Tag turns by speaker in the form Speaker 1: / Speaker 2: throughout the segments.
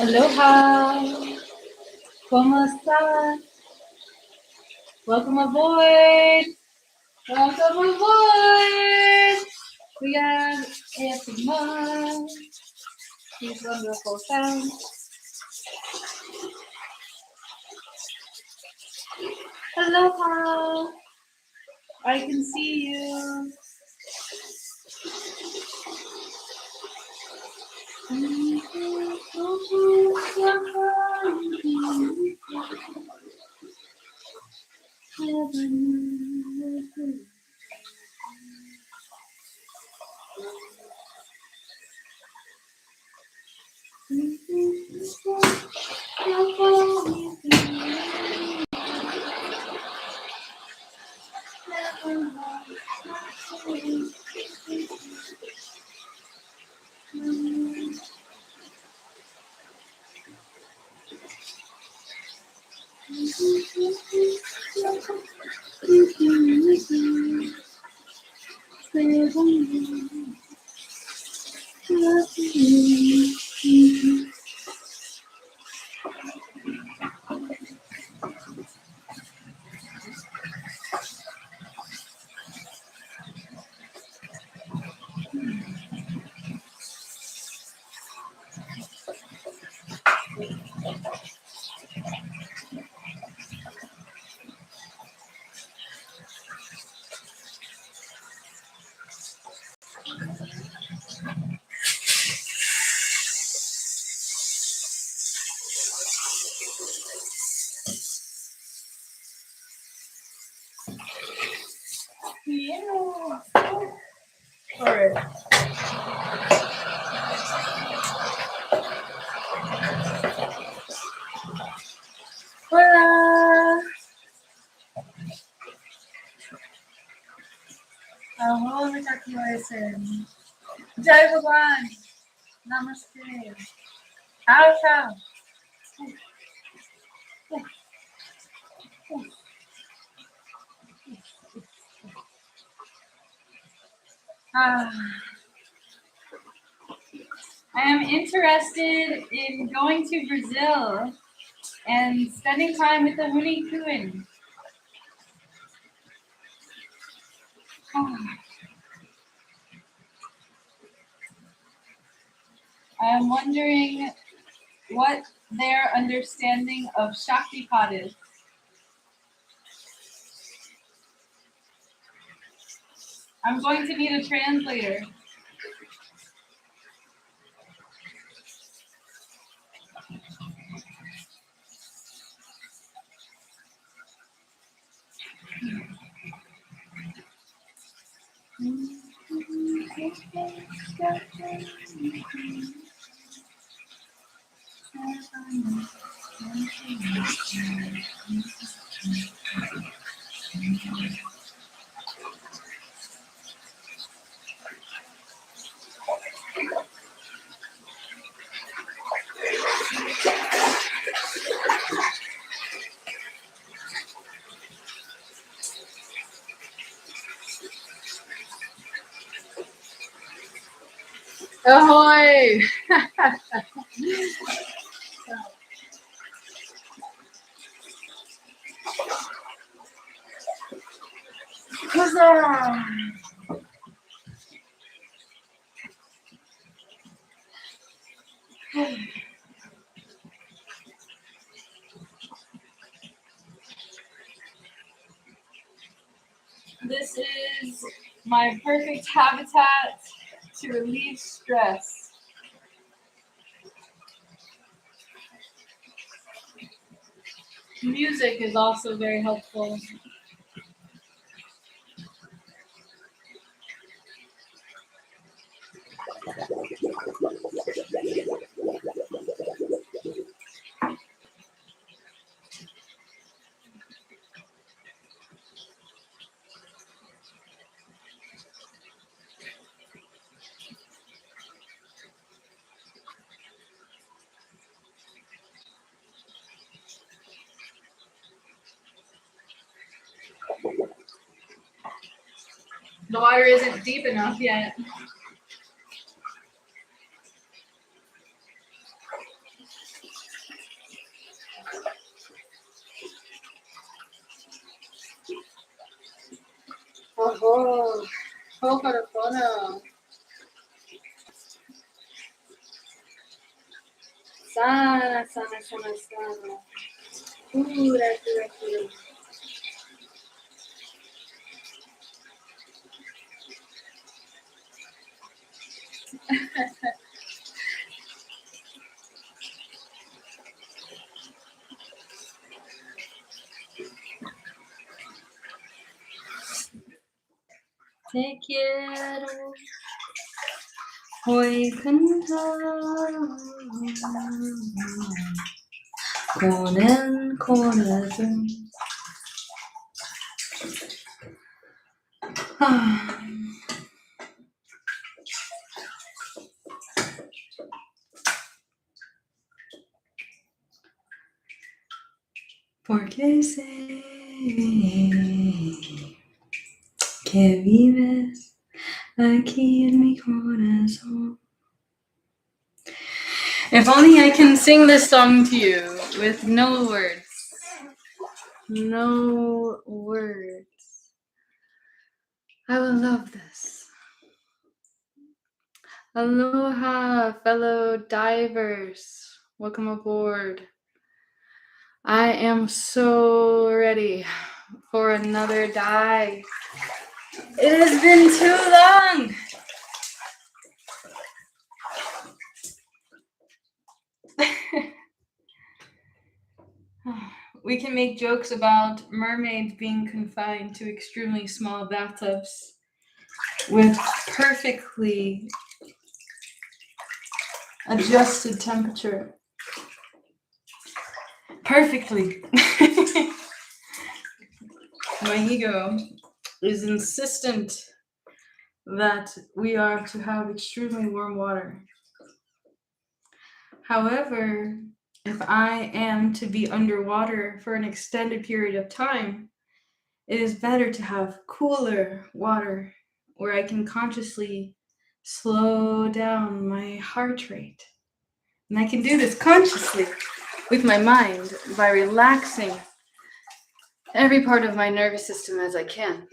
Speaker 1: Aloha! ¿Cómo estás? Welcome aboard! Welcome aboard! We have ASMR. These wonderful sounds. Aloha! I can see you. Yeah. All right. Hola. Ahoy, Takiwaisen. Jai Bhagwan. Namaste. Ciao, ciao. I am interested in going to Brazil and spending time with the Huni Kuin. I am wondering what their understanding of Shaktipat is. I'm going to need a translator. Ahoy! Huzzah! This is my perfect habitat to relieve stress. Music is also very helpful. The water isn't deep enough yet.
Speaker 2: Oh, Ho'oponopono. Sana, sana, sana, sana. Pura, pura, pura. Te quiero hoy cantar con el corazón. Porque sé que vives aquí en mi corazón. If only I can sing this song to you with no words. No words. I will love this. Aloha, fellow divers. Welcome aboard. I am so ready for another dive. It has been too long. We can make jokes about mermaids being confined to extremely small bathtubs with perfectly adjusted temperature. Perfectly. My ego is insistent that we are to have extremely warm water. However, if I am to be underwater for an extended period of time, it is better to have cooler water where I can consciously slow down my heart rate. And I can do this consciously with my mind by relaxing every part of my nervous system as I can.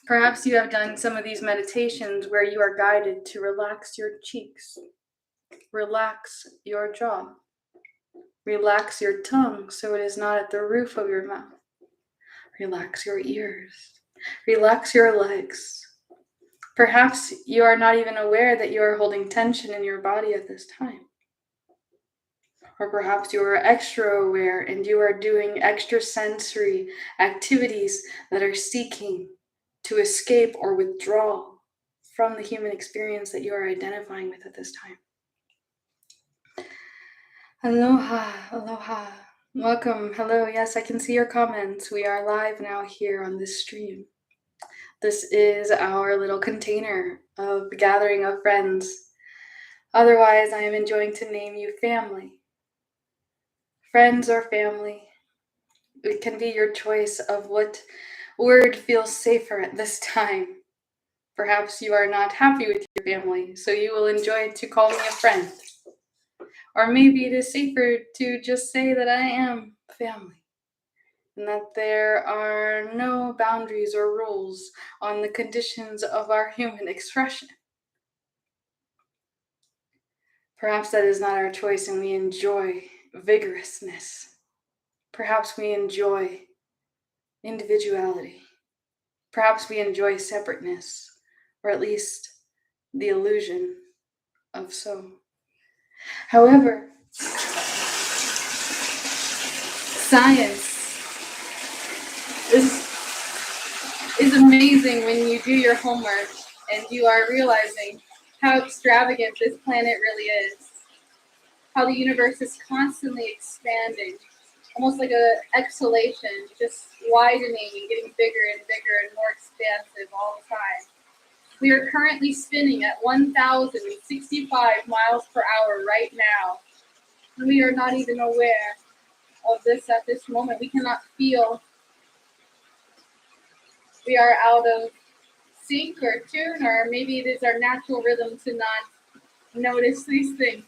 Speaker 2: Perhaps you have done some of these meditations where you are guided to relax your cheeks, relax your jaw, relax your tongue so it is not at the roof of your mouth, relax your ears, relax your legs. Perhaps you are not even aware that you are holding tension in your body at this time. Or perhaps you are extra aware and you are doing extrasensory activities that are seeking to escape or withdraw from the human experience that you are identifying with at this time. Aloha, aloha. Welcome. Hello. Yes, I can see your comments. We are live now here on this stream. This is our little container of the gathering of friends. Otherwise, I am enjoying to name you family. Friends or family. It can be your choice of what word feels safer at this time. Perhaps you are not happy with your family, so you will enjoy to call me a friend. Or maybe it is safer to just say that I am family, and that there are no boundaries or rules on the conditions of our human expression. Perhaps that is not our choice and we enjoy vigorousness. Perhaps we enjoy individuality. Perhaps we enjoy separateness, or at least the illusion of so. However, Science is amazing when you do your homework and you are realizing how extravagant this planet really is. How the universe is constantly expanding, almost like an exhalation, just widening and getting bigger and bigger and more expansive all the time. We are currently spinning at 1,065 miles per hour right now. And we are not even aware of this at this moment. We cannot feel. We are out of sync or tune, or maybe it is our natural rhythm to not notice these things.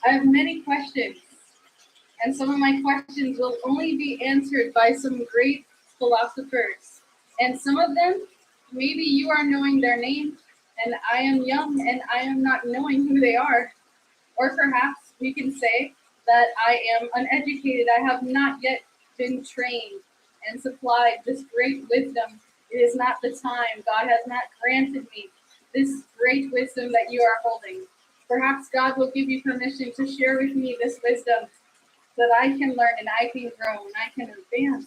Speaker 2: I have many questions, and some of my questions will only be answered by some great philosophers. And some of them, maybe you are knowing their name, and I am young and I am not knowing who they are. Or perhaps we can say that I am uneducated. I have not yet been trained and supplied this great wisdom. It is not the time. God has not granted me this great wisdom that you are holding. Perhaps God will give you permission to share with me this wisdom so that I can learn and I can grow and I can advance.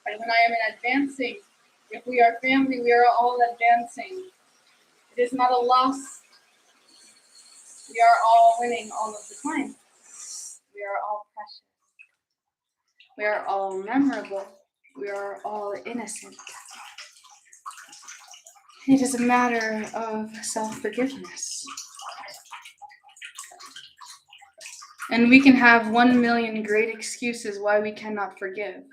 Speaker 2: And when I am advancing, if we are family, we are all advancing. It is not a loss. We are all winning all of the time. We are all precious. We are all memorable. We are all innocent. It is a matter of self-forgiveness. And we can have 1,000,000 great excuses why we cannot forgive.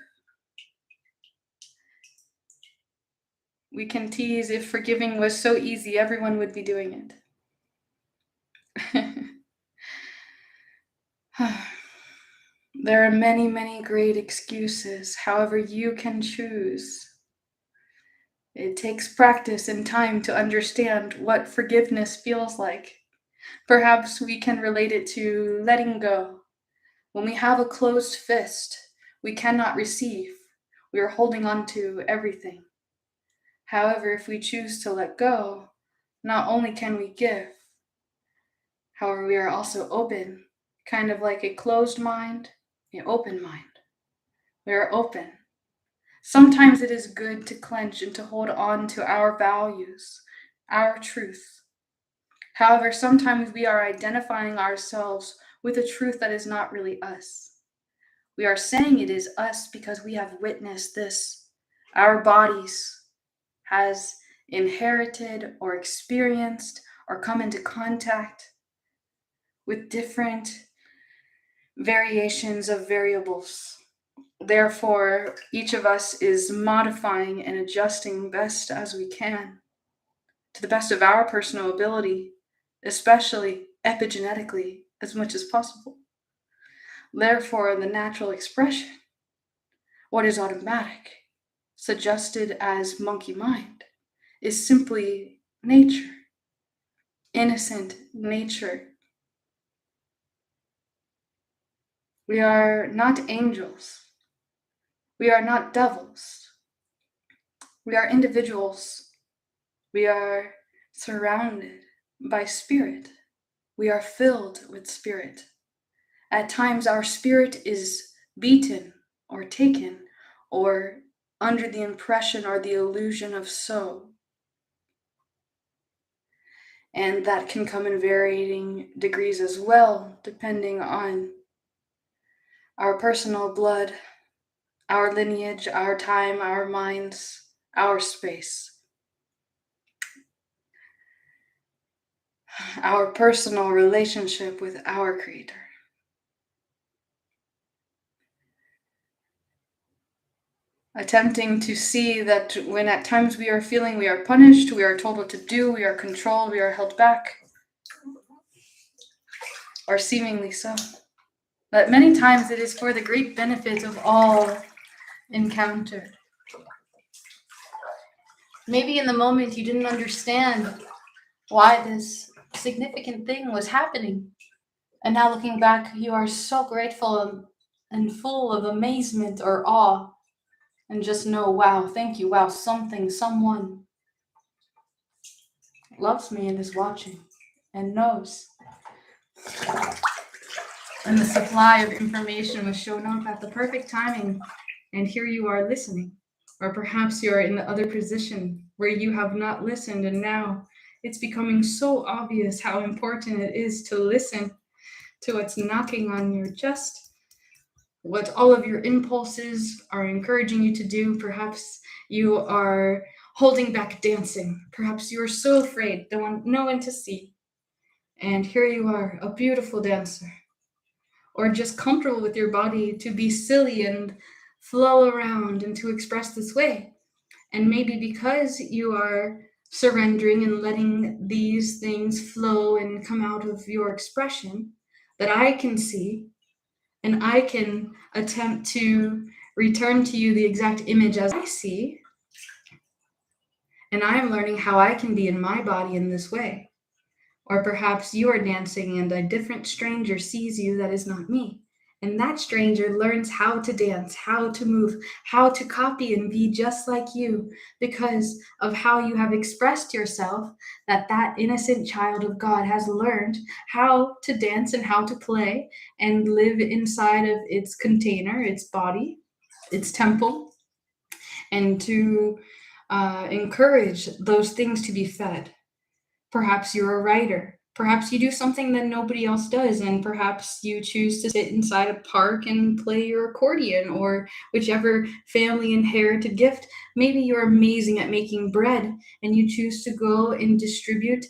Speaker 2: We can tease if forgiving was so easy, everyone would be doing it. There are many, many great excuses. However, you can choose. It takes practice and time to understand what forgiveness feels like. Perhaps we can relate it to letting go. When we have a closed fist, we cannot receive. We are holding on to everything. However, if we choose to let go, not only can we give, however, we are also open, kind of like a closed mind, an open mind. We are open. Sometimes it is good to clench and to hold on to our values, our truth. However, sometimes we are identifying ourselves with a truth that is not really us. We are saying it is us because we have witnessed this. Our bodies has inherited or experienced or come into contact with different variations of variables. Therefore, each of us is modifying and adjusting best as we can, to the best of our personal ability, especially epigenetically, as much as possible. Therefore, the natural expression, what is automatic, suggested as monkey mind, is simply nature, innocent nature. We are not angels. We are not devils. We are individuals. We are surrounded by spirit. We are filled with spirit. At times, our spirit is beaten or taken or under the impression or the illusion of so. And that can come in varying degrees as well, depending on our personal blood, our lineage, our time, our minds, our space, our personal relationship with our Creator. Attempting to see that when at times we are feeling we are punished, we are told what to do, we are controlled, we are held back, or seemingly so. But many times it is for the great benefit of all encountered. Maybe in the moment you didn't understand why this significant thing was happening. And now looking back, you are so grateful and full of amazement or awe. And just know, wow, thank you, wow, someone loves me and is watching and knows. And the supply of information was shown up at the perfect timing, and here you are listening. Or perhaps you are in the other position where you have not listened, and now it's becoming so obvious how important it is to listen to what's knocking on your chest, what all of your impulses are encouraging you to do. Perhaps you are holding back dancing. Perhaps you are so afraid, don't want no one to see. And here you are, a beautiful dancer, or just comfortable with your body to be silly and flow around and to express this way. And maybe because you are surrendering and letting these things flow and come out of your expression, that I can see and I can attempt to return to you the exact image as I see. And I am learning how I can be in my body in this way. Or perhaps you are dancing and a different stranger sees you that is not me. And that stranger learns how to dance, how to move, how to copy and be just like you because of how you have expressed yourself, that innocent child of God has learned how to dance and how to play and live inside of its container, its body, its temple, and to encourage those things to be fed. Perhaps you're a writer. Perhaps you do something that nobody else does, and perhaps you choose to sit inside a park and play your accordion or whichever family inherited gift. Maybe you're amazing at making bread and you choose to go and distribute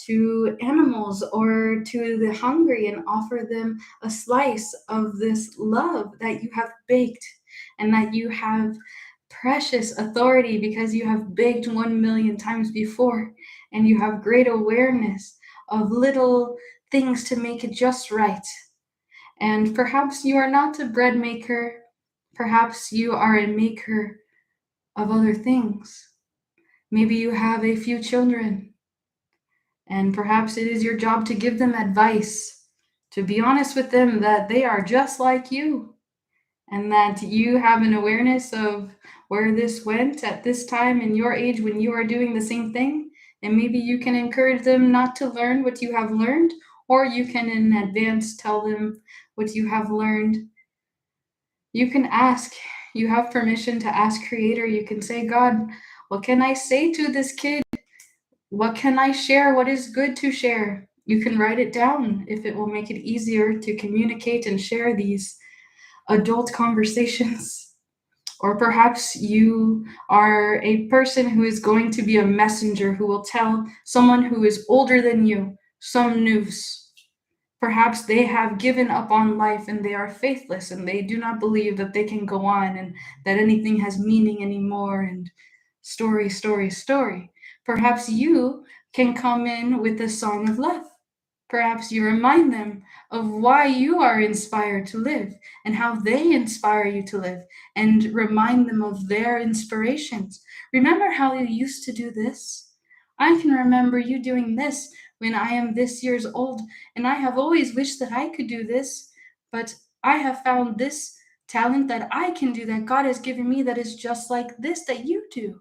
Speaker 2: to animals or to the hungry and offer them a slice of this love that you have baked and that you have precious authority because you have baked 1,000,000 times before and you have great awareness of little things to make it just right. And perhaps you are not a bread maker, perhaps you are a maker of other things. Maybe you have a few children, and perhaps it is your job to give them advice, to be honest with them that they are just like you, and that you have an awareness of where this went at this time in your age when you are doing the same thing. And maybe you can encourage them not to learn what you have learned, or you can in advance tell them what you have learned. You can ask, you have permission to ask Creator. You can say, God, what can I say to this kid? What can I share? What is good to share? You can write it down if it will make it easier to communicate and share these adult conversations. Or perhaps you are a person who is going to be a messenger who will tell someone who is older than you some news. Perhaps they have given up on life and they are faithless and they do not believe that they can go on and that anything has meaning anymore and story, story, story. Perhaps you can come in with a song of love. Perhaps you remind them of why you are inspired to live and how they inspire you to live and remind them of their inspirations. Remember how you used to do this? I can remember you doing this when I am this years old, and I have always wished that I could do this, but I have found this talent that I can do that God has given me that is just like this that you do.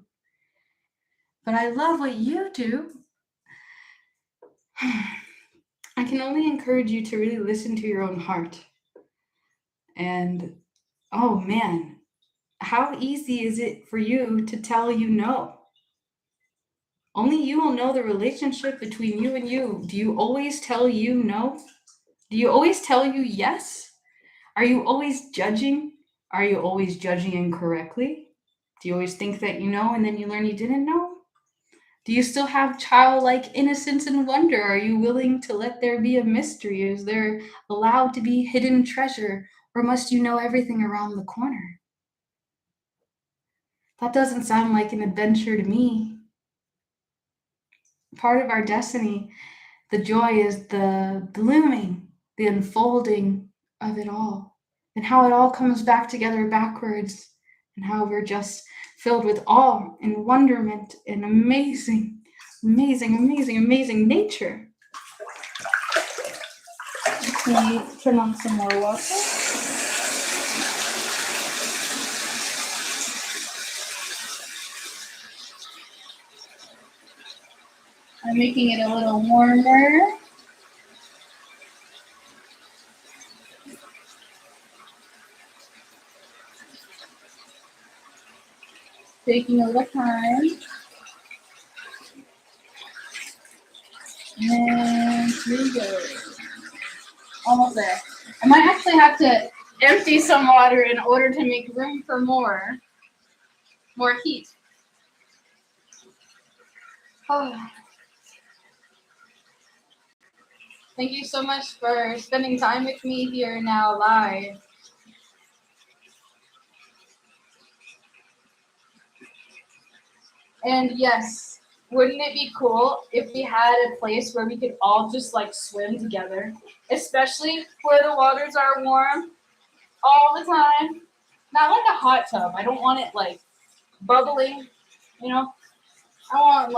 Speaker 2: But I love what you do. I can only encourage you to really listen to your own heart. And oh man, how easy is it for you to tell you no? Only you will know the relationship between you and you. Do you always tell you no? Do you always tell you yes? Are you always judging? Are you always judging incorrectly? Do you always think that you know and then you learn you didn't know? Do you still have childlike innocence and wonder? Are you willing to let there be a mystery? Is there allowed to be hidden treasure? Or must you know everything around the corner? That doesn't sound like an adventure to me. Part of our destiny, the joy is the blooming, the unfolding of it all, and how it all comes back together backwards, and how we're just filled with awe and wonderment and amazing, amazing, amazing, amazing nature. Let me turn on some more water. I'm making it a little warmer.
Speaker 1: Taking a little time. And here we go. Almost there. I might actually have to empty some water in order to make room for more heat. Oh. Thank you so much for spending time with me here now live. And yes, wouldn't it be cool if we had a place where we could all just like swim together, especially where the waters are warm all the time? Not like a hot tub. I don't want it like bubbling, you know? I want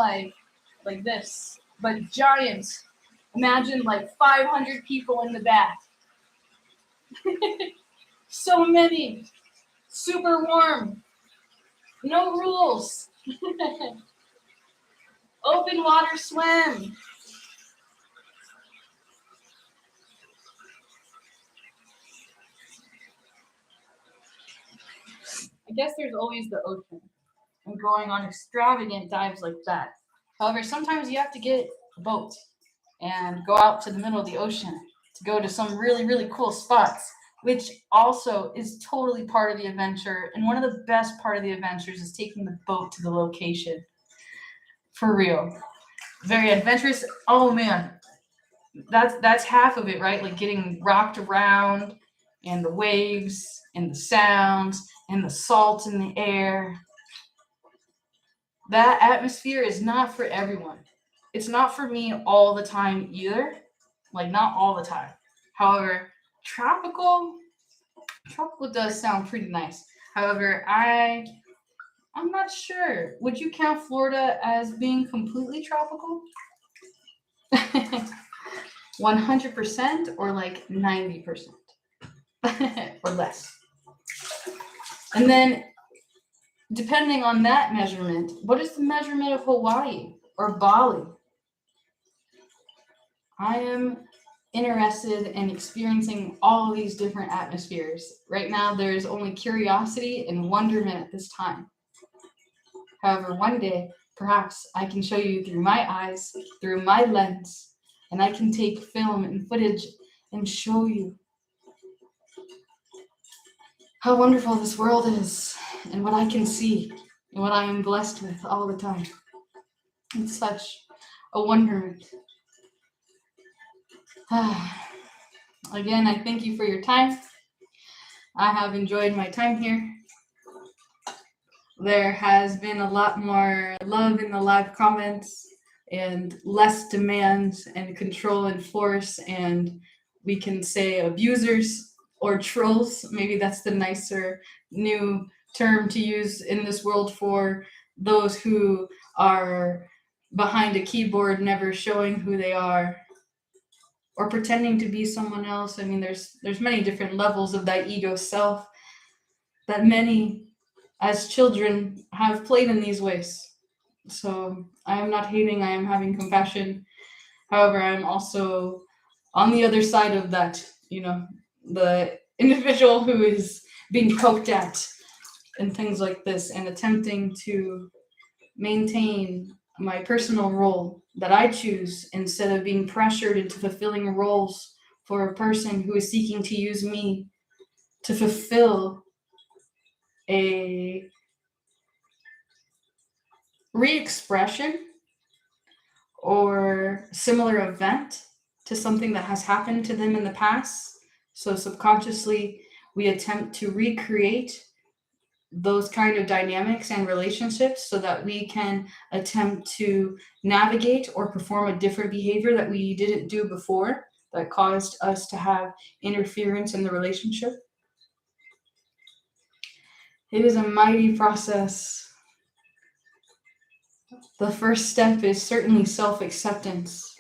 Speaker 1: like this, but giant. Imagine like 500 people in the bath. So many. Super warm. No rules. Open water swim. I guess there's always the ocean and going on extravagant dives like that. However, sometimes you have to get a boat and go out to the middle of the ocean to go to some really, really cool spots, which also is totally part of the adventure. And one of the best part of the adventures is taking the boat to the location. For real. Very adventurous. Oh man, that's half of it, right? Like getting rocked around and the waves and the sounds and the salt in the air. That atmosphere is not for everyone. It's not for me all the time either. Like not all the time. However, tropical does sound pretty nice. However, I'm not sure. Would you count Florida as being completely tropical? 100% or like 90% or less. And then depending on that measurement, what is the measurement of Hawaii or Bali? I am interested in experiencing all of these different atmospheres. Right now, there's only curiosity and wonderment at this time. However, one day, perhaps I can show you through my eyes, through my lens, and I can take film and footage and show you how wonderful this world is and what I can see and what I am blessed with all the time. It's such a wonderment. Again, I thank you for your time. I have enjoyed my time here. There has been a lot more love in the live comments and less demands and control and force, and we can say abusers or trolls. Maybe that's the nicer new term to use in this world for those who are behind a keyboard, never showing who they are or pretending to be someone else. I mean, there's many different levels of that ego self that many as children have played in these ways. So I am not hating, I am having compassion. However, I'm also on the other side of that, the individual who is being poked at and things like this and attempting to maintain my personal role that I choose instead of being pressured into fulfilling roles for a person who is seeking to use me to fulfill a re-expression or similar event to something that has happened to them in the past. So subconsciously, we attempt to recreate those kind of dynamics and relationships so that we can attempt to navigate or perform a different behavior that we didn't do before that caused us to have interference in the relationship. It is a mighty process. The first step is certainly self-acceptance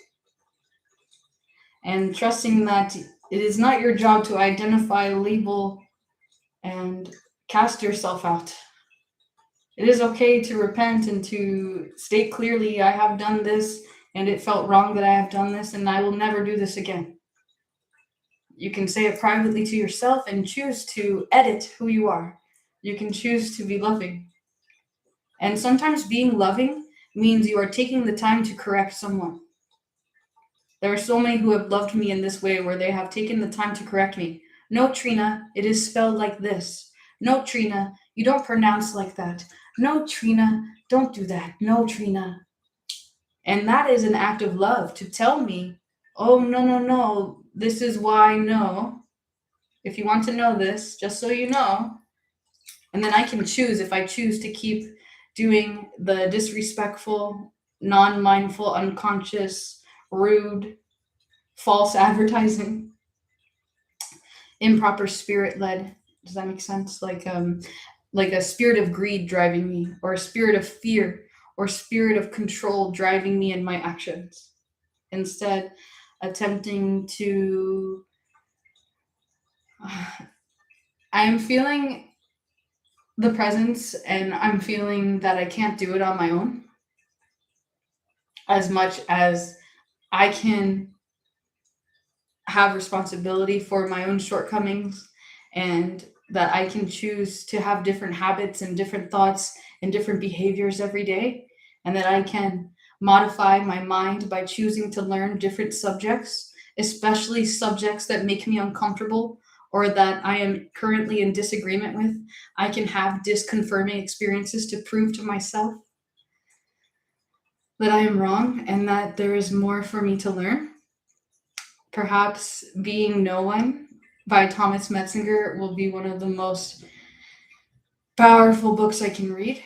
Speaker 1: and trusting that it is not your job to identify, label, and cast yourself out. It is okay to repent and to state clearly, I have done this and it felt wrong that I have done this and I will never do this again. You can say it privately to yourself and choose to edit who you are. You can choose to be loving. And sometimes being loving means you are taking the time to correct someone. There are so many who have loved me in this way where they have taken the time to correct me. No, Trina, it is spelled like this. No, Trina, you don't pronounce like that. No, Trina, don't do that. No, Trina. And that is an act of love to tell me, oh, no, no, no, this is why no. If you want to know this, just so you know. And then I can choose if I choose to keep doing the disrespectful, non-mindful, unconscious, rude, false advertising, improper spirit-led. Does that make sense? Like a spirit of greed driving me, or a spirit of fear, or spirit of control driving me in my actions. Instead, attempting to I am feeling the presence, and I'm feeling that I can't do it on my own as much as I can have responsibility for my own shortcomings, and that I can choose to have different habits and different thoughts and different behaviors every day, and that I can modify my mind by choosing to learn different subjects, especially subjects that make me uncomfortable or that I am currently in disagreement with. I can have disconfirming experiences to prove to myself that I am wrong and that there is more for me to learn. Perhaps Being No One by Thomas Metzinger will be one of the most powerful books I can read.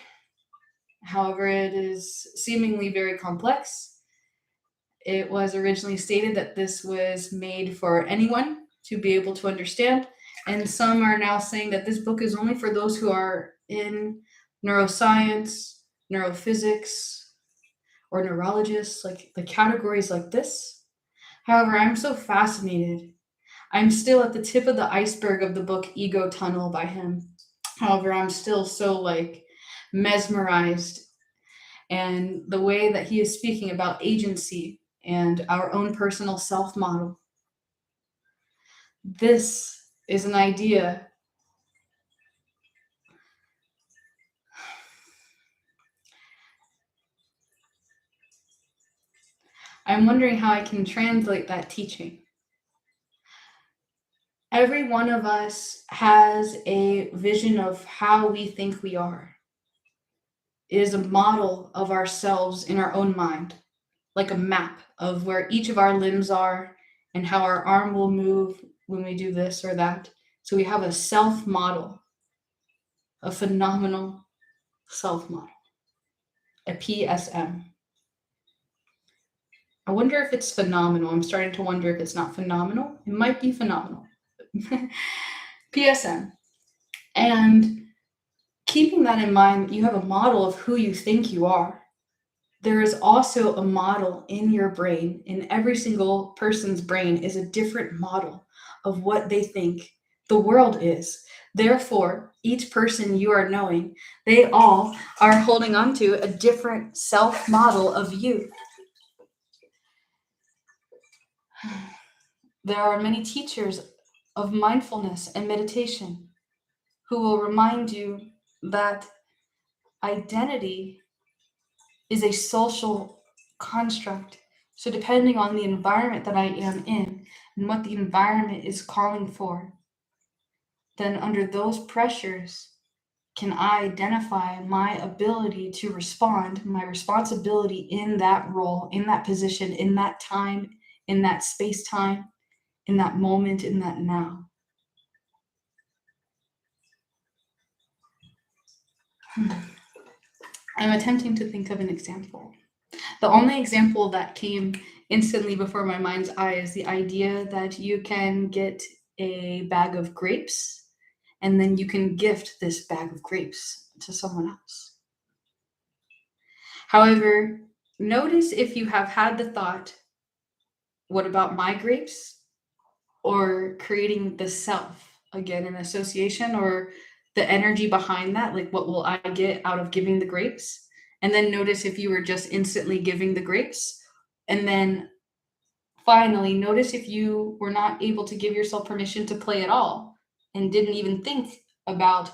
Speaker 1: However, it is seemingly very complex. It was originally stated that this was made for anyone to be able to understand, and some are now saying that this book is only for those who are in neuroscience, neurophysics, or neurologists, like the categories like this. However, I'm so fascinated. I'm still at the tip of the iceberg of the book Ego Tunnel by him. However, I'm still so mesmerized, and the way that he is speaking about agency and our own personal self model. This is an idea. I'm wondering how I can translate that teaching. Every one of us has a vision of how we think we are. It is a model of ourselves in our own mind, like a map of where each of our limbs are and how our arm will move when we do this or that. So we have a self model, a phenomenal self model, a PSM. I wonder if it's phenomenal. I'm starting to wonder if it's not phenomenal. It might be phenomenal. PSM. And keeping that in mind, you have a model of who you think you are. There is also a model in your brain. In every single person's brain is a different model of what they think the world is. Therefore, each person you are knowing, they all are holding on to a different self-model of you. There are many teachers of mindfulness and meditation who will remind you that identity is a social construct. So depending on the environment that I am in and what the environment is calling for, then under those pressures, can I identify my ability to respond, my responsibility in that role, in that position, in that time, in that space-time, in that moment, in that now. I'm attempting to think of an example. The only example that came instantly before my mind's eye is the idea that you can get a bag of grapes and then you can gift this bag of grapes to someone else. However, notice if you have had the thought, what about my grapes? Or creating the self, again, an association, or the energy behind that, like what will I get out of giving the grapes? And then notice if you were just instantly giving the grapes. And then finally, notice if you were not able to give yourself permission to play at all and didn't even think about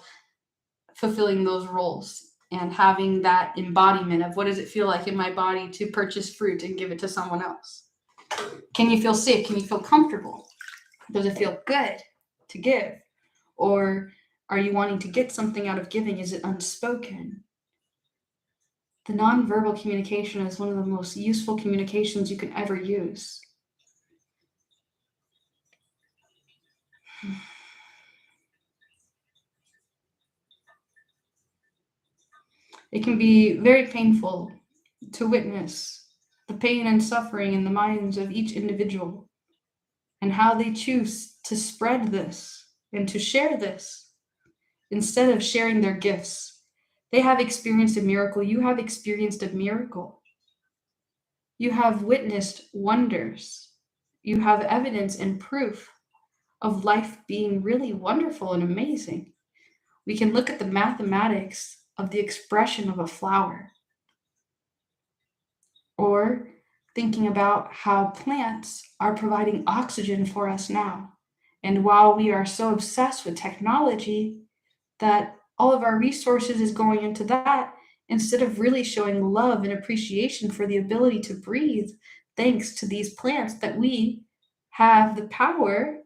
Speaker 1: fulfilling those roles and having that embodiment of what does it feel like in my body to purchase fruit and give it to someone else? Can you feel safe? Can you feel comfortable? Does it feel good to give? Or are you wanting to get something out of giving? Is it unspoken? The nonverbal communication is one of the most useful communications you can ever use. It can be very painful to witness the pain and suffering in the minds of each individual and how they choose to spread this and to share this instead of sharing their gifts. They have experienced a miracle. You have experienced a miracle. You have witnessed wonders. You have evidence and proof of life being really wonderful and amazing. We can look at the mathematics of the expression of a flower, or thinking about how plants are providing oxygen for us now. And while we are so obsessed with technology that all of our resources is going into that, instead of really showing love and appreciation for the ability to breathe, thanks to these plants that we have the power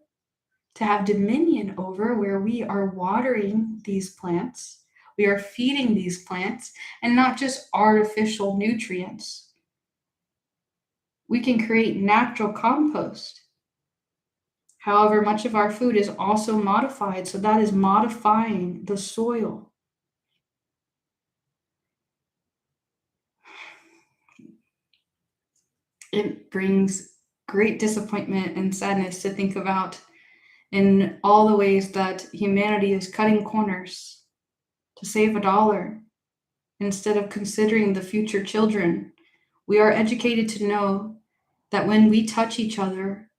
Speaker 1: to have dominion over, where we are watering these plants, we are feeding these plants, and not just artificial nutrients. We can create natural compost. However, much of our food is also modified, so that is modifying the soil. It brings great disappointment and sadness to think about in all the ways that humanity is cutting corners to save $1 instead of considering the future children. We are educated to know that when we touch each other,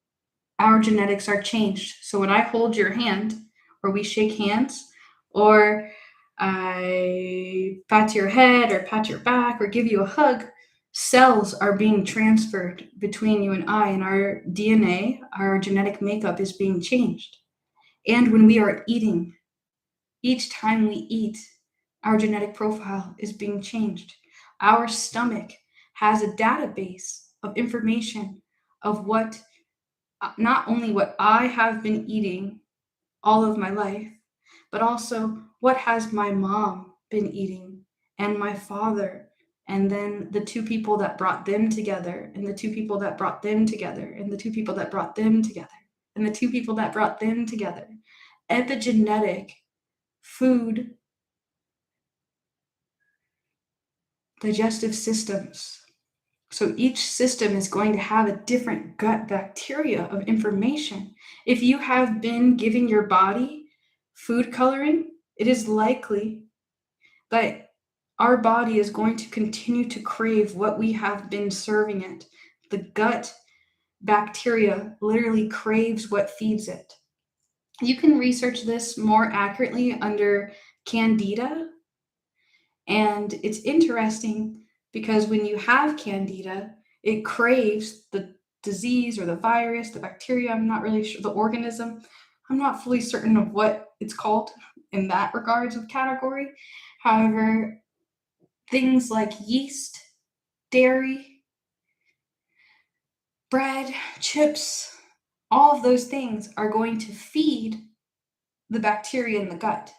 Speaker 1: our genetics are changed. So when I hold your hand, or we shake hands, or I pat your head or pat your back or give you a hug, cells are being transferred between you and I, and our DNA, our genetic makeup, is being changed. And when we are eating, each time we eat, our genetic profile is being changed. Our stomach has a database of information of what, not only what I have been eating all of my life, but also what has my mom been eating, and my father, and then the two people that brought them together, and the two people that brought them together, and the two people that brought them together, and the two people that brought them together. Epigenetic, food, digestive systems. So each system is going to have a different gut bacteria of information. If you have been giving your body food coloring, it is likely that our body is going to continue to crave what we have been serving it. The gut bacteria literally craves what feeds it. You can research this more accurately under Candida. And it's interesting because when you have Candida, it craves the disease or the virus, the bacteria, I'm not really sure, the organism. I'm not fully certain of what it's called in that regards of category. However, things like yeast, dairy, bread, chips, all of those things are going to feed the bacteria in the gut.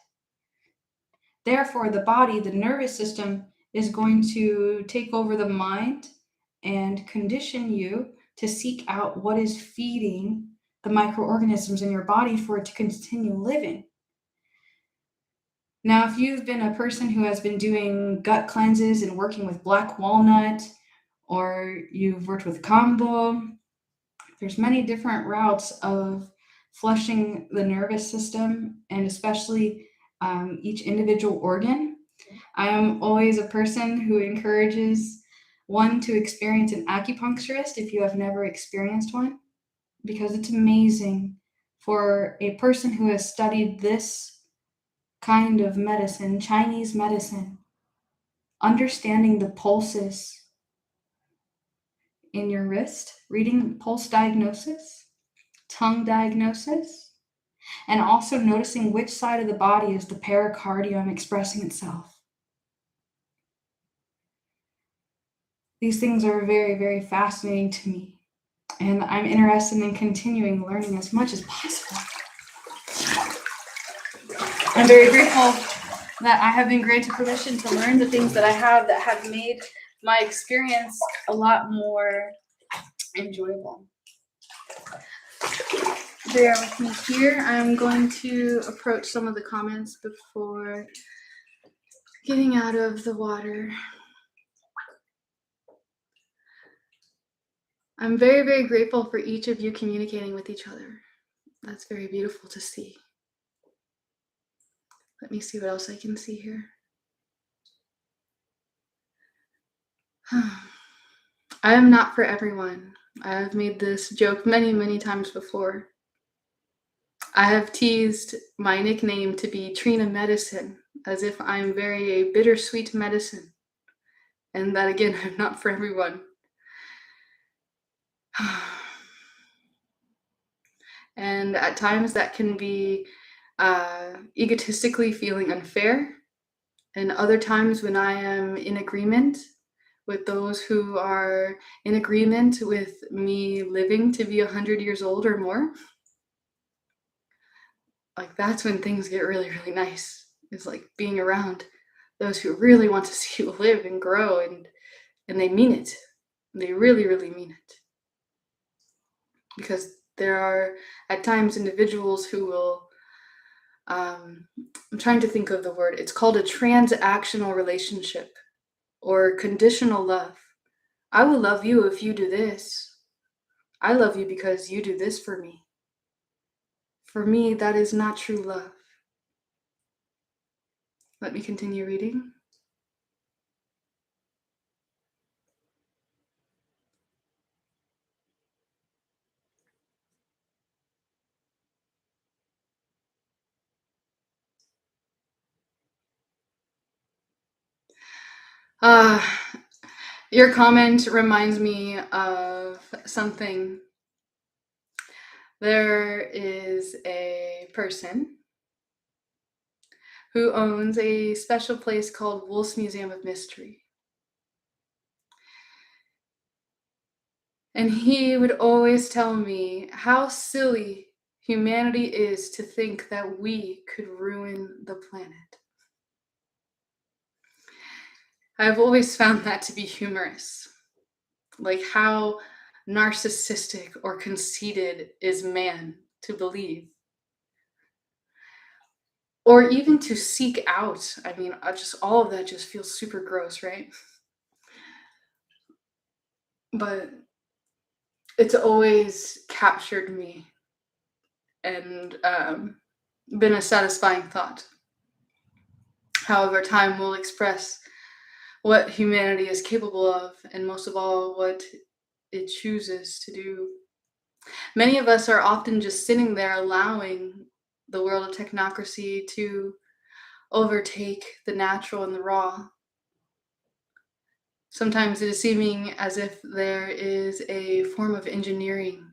Speaker 1: Therefore, the body, the nervous system, is going to take over the mind and condition you to seek out what is feeding the microorganisms in your body for it to continue living. Now, if you've been a person who has been doing gut cleanses and working with black walnut, or you've worked with kambo, there's many different routes of flushing the nervous system, and especially each individual organ. I am always a person who encourages one to experience an acupuncturist if you have never experienced one, because it's amazing for a person who has studied this kind of medicine, Chinese medicine, understanding the pulses in your wrist, reading pulse diagnosis, tongue diagnosis, and also noticing which side of the body is the pericardium expressing itself. These things are very, very fascinating to me, and I'm interested in continuing learning as much as possible. I'm very grateful that I have been granted permission to learn the things that I have that have made my experience a lot more enjoyable. Bear with me here. I'm going to approach some of the comments before getting out of the water. I'm very, very grateful for each of you communicating with each other. That's very beautiful to see. Let me see what else I can see here. I am not for everyone. I have made this joke many, many times before. I have teased my nickname to be Trina Medicine, as if I'm a bittersweet medicine. And that again, I'm not for everyone. And at times that can be egotistically feeling unfair. And other times when I am in agreement with those who are in agreement with me living to be 100 years old or more, like that's when things get really, really nice. It's like being around those who really want to see you live and grow, and they mean it. They really, really mean it. Because there are at times individuals who will, I'm trying to think of the word, it's called a transactional relationship or conditional love. I will love you if you do this. I love you because you do this for me. For me, that is not true love. Let me continue reading. Your comment reminds me of something. There is a person who owns a special place called Wolf's Museum of Mystery. And he would always tell me how silly humanity is to think that we could ruin the planet. I've always found that to be humorous. Like, how narcissistic or conceited is man to believe? Or even to seek out. I mean, just all of that just feels super gross, right? But it's always captured me and been a satisfying thought. However, time will express what humanity is capable of, and most of all, what it chooses to do. Many of us are often just sitting there allowing the world of technocracy to overtake the natural and the raw. Sometimes it is seeming as if there is a form of engineering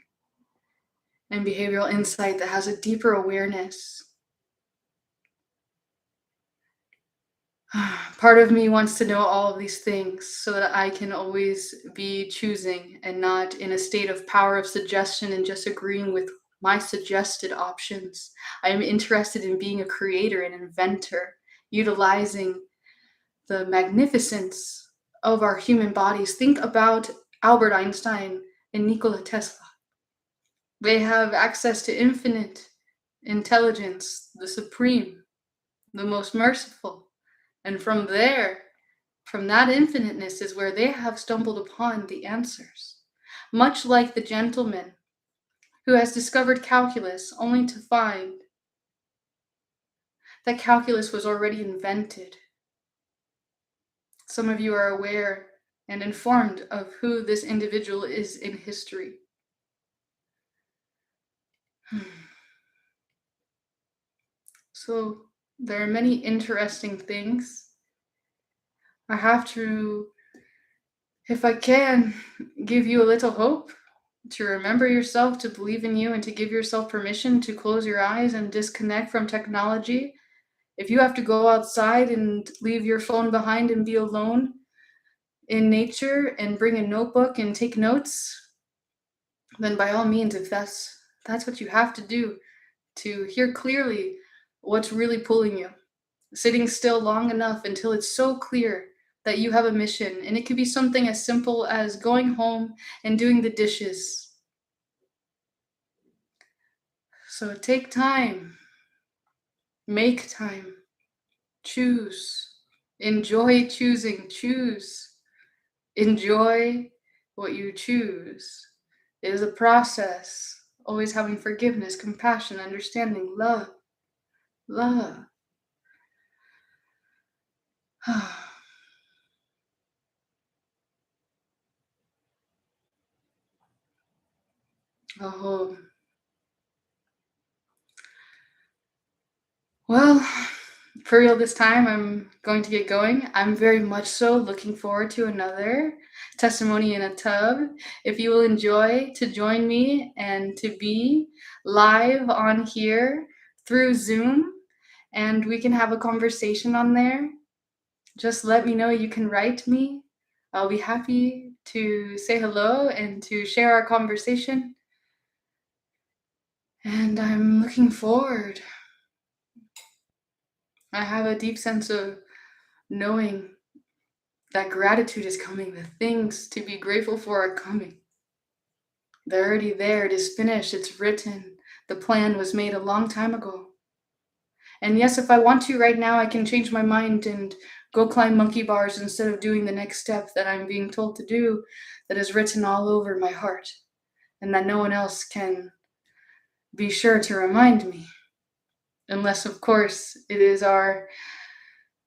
Speaker 1: and behavioral insight that has a deeper awareness. Part of me wants to know all of these things so that I can always be choosing and not in a state of power of suggestion and just agreeing with my suggested options. I am interested in being a creator and inventor, utilizing the magnificence of our human bodies. Think about Albert Einstein and Nikola Tesla. They have access to infinite intelligence, the supreme, the most merciful. And from there, from that infiniteness is where they have stumbled upon the answers. Much like the gentleman who has discovered calculus only to find that calculus was already invented. Some of you are aware and informed of who this individual is in history. So there are many interesting things. I have to, if I can, give you a little hope, to remember yourself, to believe in you, and to give yourself permission to close your eyes and disconnect from technology. If you have to go outside and leave your phone behind and be alone,
Speaker 2: in nature and bring a notebook and take notes, then by all means, if that's what you have to do to hear clearly what's really pulling you, sitting still long enough until it's so clear that you have a mission. And it could be something as simple as going home and doing the dishes. So take time, make time, choose, enjoy choosing, choose, enjoy what you choose. It is a process, always having forgiveness, compassion, understanding, love, love. Oh. Well, for real this time, I'm going to get going. I'm very much so looking forward to another testimony in a tub. If you will enjoy to join me and to be live on here through Zoom, and we can have a conversation on there, just let me know. You can write me. I'll be happy to say hello and to share our conversation. And I'm looking forward. I have a deep sense of knowing that gratitude is coming. The things to be grateful for are coming. They're already there. It is finished. It's written. The plan was made a long time ago. And yes, if I want to right now, I can change my mind and go climb monkey bars instead of doing the next step that I'm being told to do, that is written all over my heart, and that no one else can be sure to remind me. Unless, of course, it is our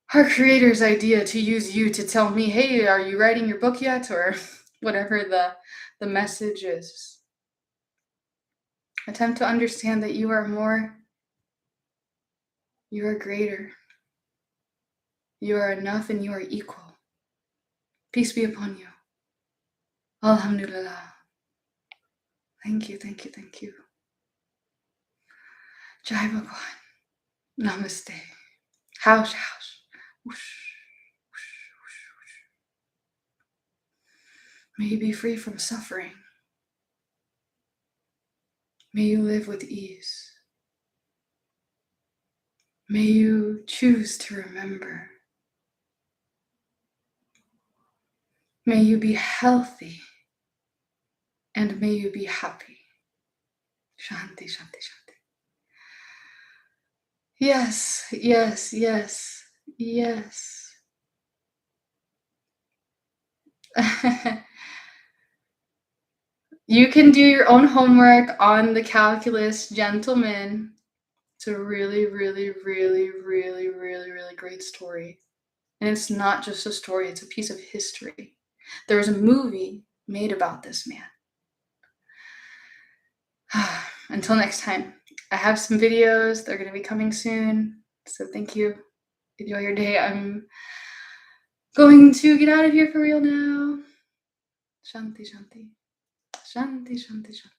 Speaker 2: creator's idea to use you to tell me, hey, are you writing your book yet? Or whatever the message is. Attempt to understand that you are more, you are greater, you are enough, and you are equal. Peace be upon you. Alhamdulillah. Thank you, thank you, thank you. Jai Bhagwan. Namaste. Haush, haush. Whoosh. May you be free from suffering. May you live with ease. May you choose to remember. May you be healthy. And may you be happy. Shanti, shanti, shanti. Yes, yes, yes, yes. You can do your own homework on the calculus, gentlemen. It's a really, really, really, really, really, really great story. And it's not just a story, it's a piece of history. There's a movie made about this man. Until next time, I have some videos. They're going to be coming soon. So thank you. Enjoy your day. I'm going to get out of here for real now. Shanti, shanti. Shanti, shanti, shanti.